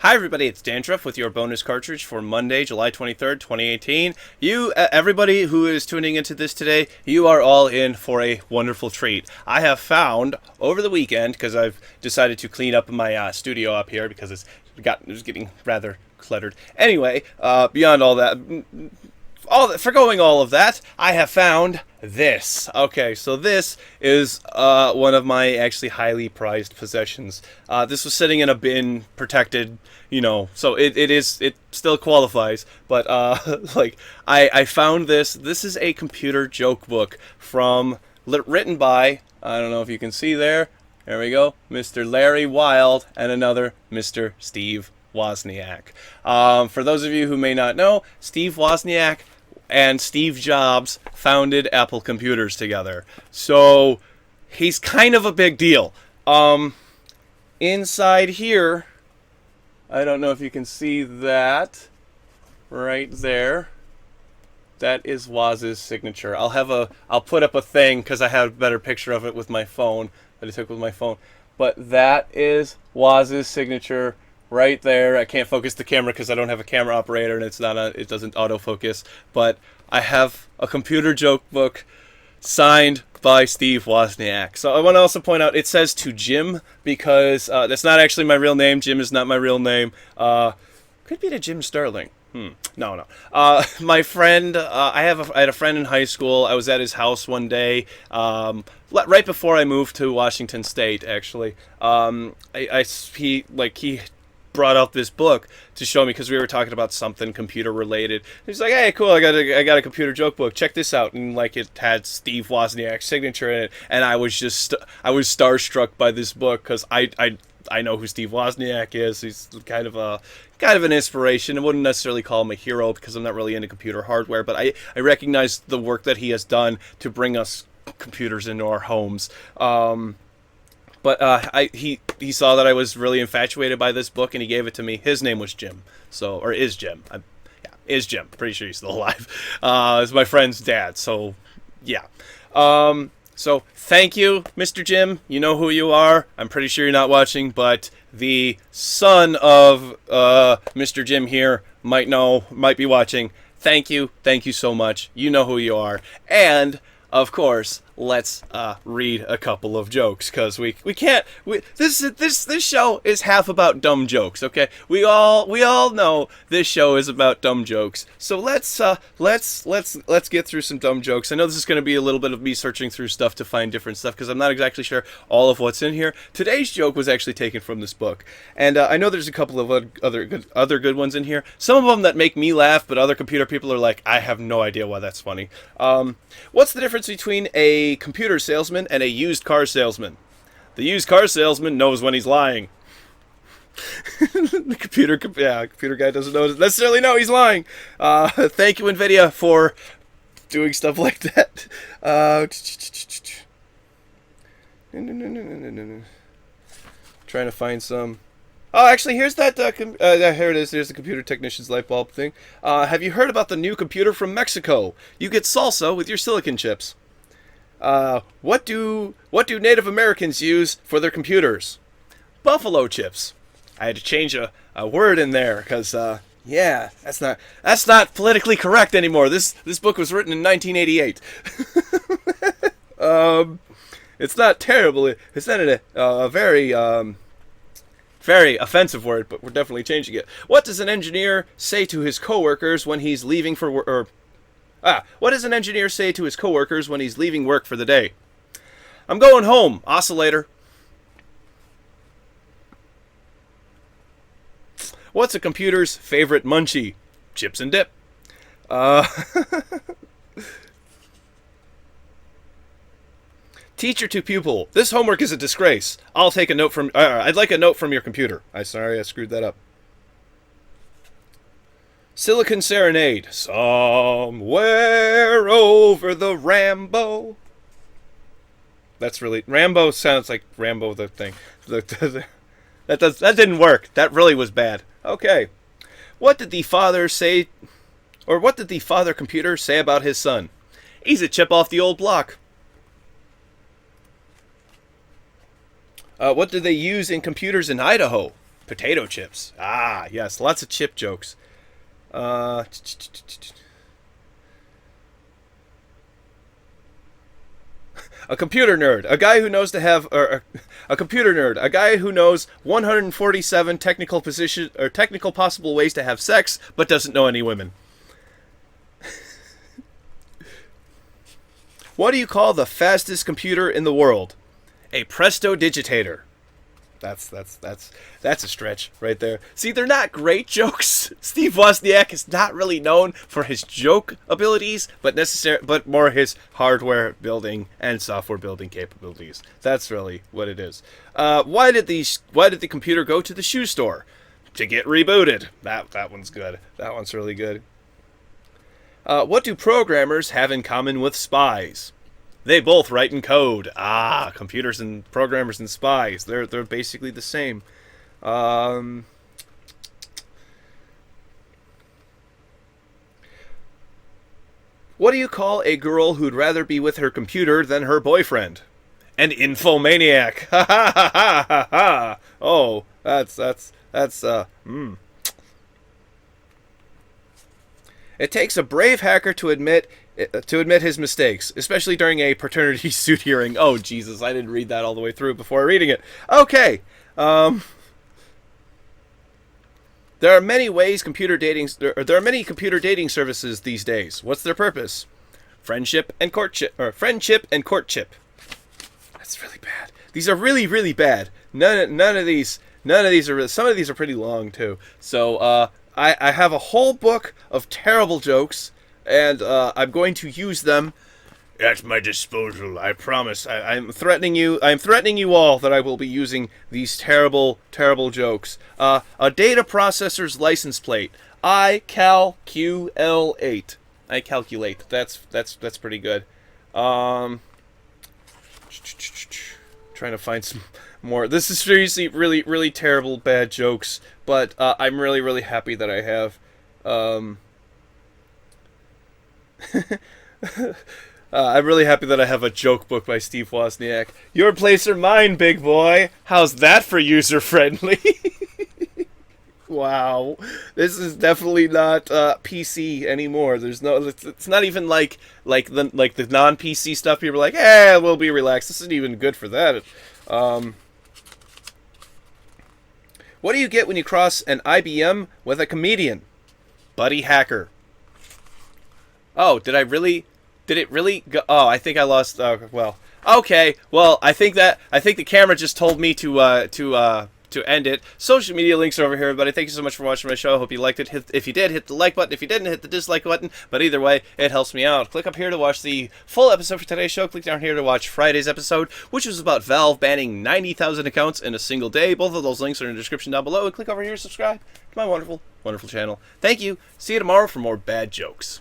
Hi everybody, it's Dandruff with your bonus cartridge for Monday, July 23rd, 2018. Everybody who is tuning into this today, you are all in for a wonderful treat. I have found, over the weekend, because I've decided to clean up my studio up here because it was getting rather cluttered. Anyway, beyond all that, forgoing all of that, I have found this. Okay, so this is one of my actually highly prized possessions. This was sitting in a bin, protected, so it still qualifies. But I found this. This is a computer joke book written by, I don't know if you can see there. There we go, Mr. Larry Wild and another Mr. Steve Wozniak. For those of you who may not know, Steve Wozniak and Steve Jobs founded Apple Computers together. So he's kind of a big deal. Inside here, I don't know if you can see that right there. That is Woz's signature. I'll put up a thing because I have a better picture of it with my phone that I took with my phone. But that is Woz's signature right there. I can't focus the camera because I don't have a camera operator and it doesn't autofocus. But I have a computer joke book signed by Steve Wozniak. So I want to also point out it says to Jim because that's not actually my real name. Jim is not my real name. Could be to Jim Sterling. No. My friend, I had a friend in high school. I was at his house one day, right before I moved to Washington State. Actually, he brought out this book to show me because we were talking about something computer related. He's like, "Hey, cool! I got a computer joke book. Check this out!" And it had Steve Wozniak's signature in it, and I was starstruck by this book because I know who Steve Wozniak is. He's kind of an inspiration. I wouldn't necessarily call him a hero because I'm not really into computer hardware, but I recognize the work that he has done to bring us computers into our homes. But he saw that I was really infatuated by this book, and he gave it to me. His name was Jim, is Jim. Is Jim. Pretty sure he's still alive. It's my friend's dad, so yeah. So thank you, Mr. Jim. You know who you are. I'm pretty sure you're not watching, but the son of Mr. Jim here might be watching. Thank you so much. You know who you are, and of course, let's read a couple of jokes because we can't. This show is half about dumb jokes. Okay, we all know this show is about dumb jokes. So let's get through some dumb jokes. I know this is going to be a little bit of me searching through stuff to find different stuff because I'm not exactly sure all of what's in here. Today's joke was actually taken from this book, and I know there's a couple of other good ones in here. Some of them that make me laugh, but other computer people are like, I have no idea why that's funny. What's the difference between a computer salesman and a used car salesman? The used car salesman knows when he's lying. The computer guy doesn't necessarily know he's lying. Thank you, NVIDIA, for doing stuff like that. Trying to find some. Oh, actually, here's that. Here it is. There's the computer technician's light bulb thing. Have you heard about the new computer from Mexico? You get salsa with your silicon chips. What do Native Americans use for their computers? Buffalo chips. I had to change a word in there because that's not politically correct anymore. This book was written in 1988. It's not terrible. It's not a very offensive word, but we're definitely changing it. What does an engineer say to his coworkers when he's leaving for work? What does an engineer say to his coworkers when he's leaving work for the day? I'm going home, oscillator. What's a computer's favorite munchie? Chips and dip. Teacher to pupil. This homework is a disgrace. I'll take a note from. I'd like a note from your computer. Sorry, I screwed that up. Silicon Serenade. Somewhere over the Rambo. That's really Rambo sounds like Rambo the thing. That didn't work. That really was bad. Okay. What did the father computer say about his son? He's a chip off the old block. What do they use in computers in Idaho? Potato chips. Ah, yes, lots of chip jokes. A computer nerd, a guy who knows to have, or a computer nerd, a guy who knows 147 technical possible ways to have sex, but doesn't know any women. What do you call the fastest computer in the world? A presto digitator. That's a stretch right there. See, they're not great jokes. Steve Wozniak is not really known for his joke abilities, but more his hardware building and software building capabilities. That's really what it is. Why did the computer go to the shoe store? To get rebooted. That one's good. That one's really good. What do programmers have in common with spies? They both write in code. Ah, computers and programmers and spies. They're basically the same. What do you call a girl who'd rather be with her computer than her boyfriend? An infomaniac. Ha ha ha ha ha ha. Oh, that's It takes a brave hacker to admit his mistakes, especially during a paternity suit hearing. Oh, Jesus, I didn't read that all the way through before reading it. Okay. There are many computer dating services these days. What's their purpose? Friendship and courtship. That's really bad. These are really, really bad. None of these are. Some of these are pretty long too. So I have a whole book of terrible jokes, and I'm going to use them at my disposal. I promise. I'm threatening you. I'm threatening you all that I will be using these terrible, terrible jokes. A data processor's license plate. iCalculate. I calculate. That's pretty good. Trying to find some more. This is seriously really, really terrible, bad jokes, but I'm really, really happy that I have. I'm really happy that I have a joke book by Steve Wozniak. Your place or mine, big boy. How's that for user-friendly? Wow, this is definitely not PC anymore. There's no. It's not even like the non-PC stuff. People are like, we'll be relaxed. This isn't even good for that. What do you get when you cross an IBM with a comedian? Buddy hacker. Oh, did it really go? Oh, I think I lost. Well, okay. Well, I think the camera just told me to end it. Social media links are over here, everybody. Thank you so much for watching my show. I hope you liked it. If you did, hit the like button. If you didn't, hit the dislike button. But either way, it helps me out. Click up here to watch the full episode for today's show. Click down here to watch Friday's episode, which was about Valve banning 90,000 accounts in a single day. Both of those links are in the description down below. And click over here to subscribe to my wonderful, wonderful channel. Thank you. See you tomorrow for more bad jokes.